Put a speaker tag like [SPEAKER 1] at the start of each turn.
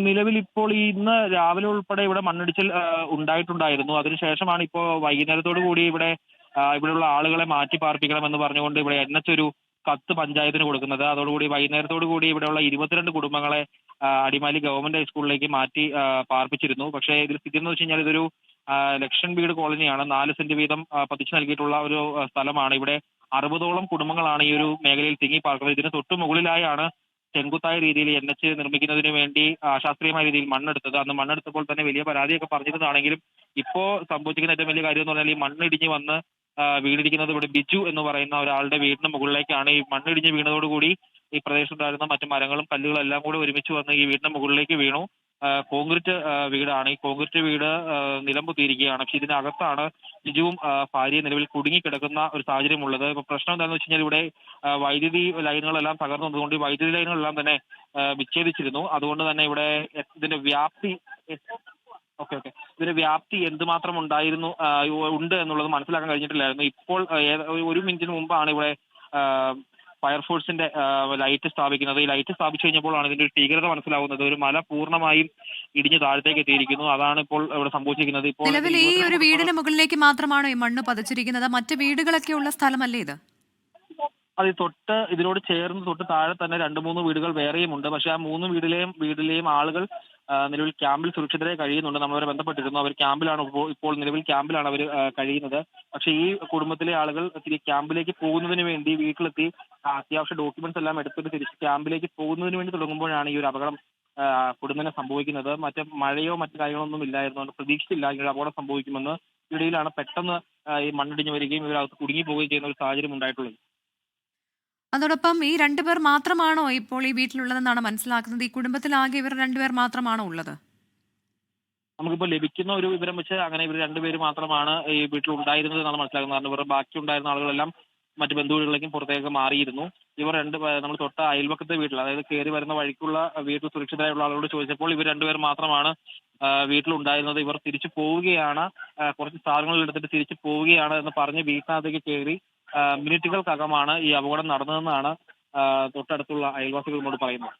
[SPEAKER 1] നിലവിൽ ഇപ്പോൾ ഇന്ന് രാവിലെ ഉൾപ്പെടെ ഇവിടെ മണ്ണിടിച്ചിൽ ഉണ്ടായിട്ടുണ്ടായിരുന്നു. അതിനുശേഷമാണ് ഇപ്പോൾ വൈകുന്നേരത്തോടു കൂടി ഇവിടെയുള്ള ആളുകളെ മാറ്റി പാർപ്പിക്കണമെന്ന് പറഞ്ഞുകൊണ്ട് ഇവിടെ ഒരു കത്ത് പഞ്ചായത്തിന് കൊടുക്കുന്നത്. അതോടുകൂടി വൈകുന്നേരത്തോടു കൂടി ഇവിടെയുള്ള 22 കുടുംബങ്ങളെ അടിമാലി ഗവൺമെന്റ് ഹൈസ്കൂളിലേക്ക് മാറ്റി പാർപ്പിച്ചിരുന്നു. പക്ഷേ ഇതിൽ സ്ഥിതി എന്ന് വെച്ച് കഴിഞ്ഞാൽ ഇതൊരു ലക്ഷൻ വീട് കോളനിയാണ്. 4 സെന്റ് വീതം പതിച്ചു നൽകിയിട്ടുള്ള ഒരു സ്ഥലമാണ്. ഇവിടെ 60ഓളം കുടുംബങ്ങളാണ് ഈ ഒരു മേഖലയിൽ തിങ്ങി പാർക്കുന്നത്. ഇതിന് തൊട്ടു മുകളിലായാണ് ചെങ്കുത്തായ രീതിയിൽ നിർമ്മിക്കുന്നതിന് വേണ്ടി അശാസ്ത്രീയമായ രീതിയിൽ മണ്ണെടുത്തത്. അന്ന് മണ്ണെടുത്തപ്പോൾ തന്നെ വലിയ പരാതിയൊക്കെ പറഞ്ഞിരുന്നതാണെങ്കിലും ഇപ്പോ സംഭവിച്ചിരിക്കുന്ന ഏറ്റവും വലിയ കാര്യം എന്ന് പറഞ്ഞാൽ ഈ മണ്ണിടിഞ്ഞ് വന്ന് വീണിരിക്കുന്നത് ഇവിടെ ബിജു എന്ന് പറയുന്ന ഒരാളുടെ വീടിന് മുകളിലേക്കാണ്. ഈ മണ്ണിടിഞ്ഞ് വീണതോടുകൂടി ഈ പ്രദേശത്തുണ്ടായിരുന്ന മറ്റു മരങ്ങളും കല്ലുകളും എല്ലാം കൂടി ഒരുമിച്ച് വന്ന് ഈ വീടിന് മുകളിലേക്ക് വീണു. കോൺക്രീറ്റ് വീടാണ്. ഈ കോൺക്രീറ്റ് വീട് നിലംപൊത്തിയിരിക്കുകയാണ്. പക്ഷെ ഇതിനകത്താണ് ബിജുവും ഭാര്യയും നിലവിൽ കുടുങ്ങിക്കിടക്കുന്ന ഒരു സാഹചര്യമുള്ളത്. ഇപ്പൊ പ്രശ്നം എന്താണെന്ന് വെച്ച് കഴിഞ്ഞാൽ ഇവിടെ വൈദ്യുതി ലൈനുകളെല്ലാം തകർന്നു വന്നതുകൊണ്ട് ഈ വൈദ്യുതി ലൈനുകളെല്ലാം തന്നെ വിച്ഛേദിച്ചിരുന്നു. അതുകൊണ്ട് തന്നെ ഇവിടെ ഇതിന്റെ വ്യാപ്തി ഇതിന്റെ വ്യാപ്തി എന്തുമാത്രം ഉണ്ട് എന്നുള്ളത് മനസ്സിലാക്കാൻ കഴിഞ്ഞിട്ടില്ലായിരുന്നു. ഇപ്പോൾ ഒരു മിനിറ്റിന് മുമ്പാണ് ഇവിടെ ഫയർഫോഴ്സിന്റെ ലൈറ്റ് സ്ഥാപിക്കുന്നത്. ഈ ലൈറ്റ് സ്ഥാപിച്ചു കഴിഞ്ഞപ്പോഴാണ് ഇതിന്റെ ഒരു ഭീകരത മനസ്സിലാവുന്നത്. ഒരു മല പൂർണ്ണമായും ഇടിഞ്ഞ് താഴത്തേക്ക് എത്തിയിരിക്കുന്നു. അതാണ് ഇപ്പോൾ ഇവിടെ സംഭവിച്ചിരിക്കുന്നത്. ഇപ്പോൾ
[SPEAKER 2] നിലവിൽ ഈ ഒരു വീടിന് മുകളിലേക്ക് മാത്രമാണോ ഈ മണ്ണ് പതിച്ചിരിക്കുന്നത്? മറ്റ് വീടുകളൊക്കെ ഉള്ള സ്ഥലമല്ലേ ഇത്?
[SPEAKER 1] അത് ഇതിനോട് ചേർന്ന് തൊട്ട് താഴെ തന്നെ 2-3 വീടുകൾ വേറെയും ഉണ്ട്. പക്ഷെ ആ 3 വീട്ടിലെയും ആളുകൾ നിലവിൽ ക്യാമ്പിൽ സുരക്ഷിതരായി കഴിയുന്നുണ്ട്. നമ്മളവരെ ബന്ധപ്പെട്ടിരുന്നു. അവർ ക്യാമ്പിലാണ് ഇപ്പോൾ നിലവിൽ ക്യാമ്പിലാണ് അവർ കഴിയുന്നത്. പക്ഷേ ഈ കുടുംബത്തിലെ ആളുകൾ ക്യാമ്പിലേക്ക് പോകുന്നതിന് വേണ്ടി വീട്ടിലെത്തി അത്യാവശ്യ ഡോക്യുമെന്റ്സ് എല്ലാം എടുത്തിട്ട് തിരിച്ച് ക്യാമ്പിലേക്ക് പോകുന്നതിന് വേണ്ടി തുടങ്ങുമ്പോഴാണ് ഈ ഒരു അപകടം കുടുംബത്തിന് സംഭവിക്കുന്നത്. മഴയോ മറ്റു കാര്യങ്ങളൊന്നും ഇല്ലായിരുന്നു. അതുകൊണ്ട് പ്രതീക്ഷിച്ചില്ല ഇങ്ങനെ അപകടം സംഭവിക്കുമെന്ന്. ഇടയിലാണ് പെട്ടെന്ന് ഈ മണ്ണിടിഞ്ഞ് വരികയും ഇവരകത്ത് കുടുങ്ങി പോവുകയും ചെയ്യുന്ന ഒരു സാഹചര്യം ഉണ്ടായിട്ടുള്ളത്.
[SPEAKER 2] അതോടൊപ്പം ഈ രണ്ടുപേർ മാത്രമാണോ ഇപ്പോൾ ഈ വീട്ടിലുള്ളതെന്നാണ് മനസ്സിലാക്കുന്നത്? ഈ കുടുംബത്തിലാകെ ഇവർ രണ്ടുപേർ മാത്രമാണോ ഉള്ളത്?
[SPEAKER 1] നമുക്കിപ്പോൾ ലഭിക്കുന്ന ഒരു വിവരം വെച്ച് അങ്ങനെ ഇവർ രണ്ടുപേര് മാത്രമാണ് ഈ വീട്ടിൽ ഉണ്ടായിരുന്നത് എന്നാണ് മനസ്സിലാക്കുന്നത്. കാരണം ഇവർ ബാക്കി ഉണ്ടായിരുന്ന ആളുകളെല്ലാം മറ്റു ബന്ധുവീടുകളിലേക്കും പുറത്തേക്ക് മാറിയിരുന്നു. ഇവർ നമ്മൾ തൊട്ട അയൽവക്കത്തെ വീട്ടിൽ, അതായത് കയറി വരുന്ന വഴിക്കുള്ള വീട്ടിൽ സുരക്ഷിതരായുള്ള ആളുകളോട് ചോദിച്ചപ്പോൾ ഇവർ രണ്ടുപേർ മാത്രമാണ് വീട്ടിലുണ്ടായിരുന്നത്. ഇവർ തിരിച്ചു പോവുകയാണ്, കുറച്ച് സാധനങ്ങൾ എടുത്തിട്ട് തിരിച്ചു പോവുകയാണ് എന്ന് പറഞ്ഞ് വീട്ടിനകത്തേക്ക് കയറി മിനിറ്റുകൾക്കകമാണ് ഈ അപകടം നടന്നതെന്നാണ് തൊട്ടടുത്തുള്ള അയൽവാസികളോട് പറയുന്നത്.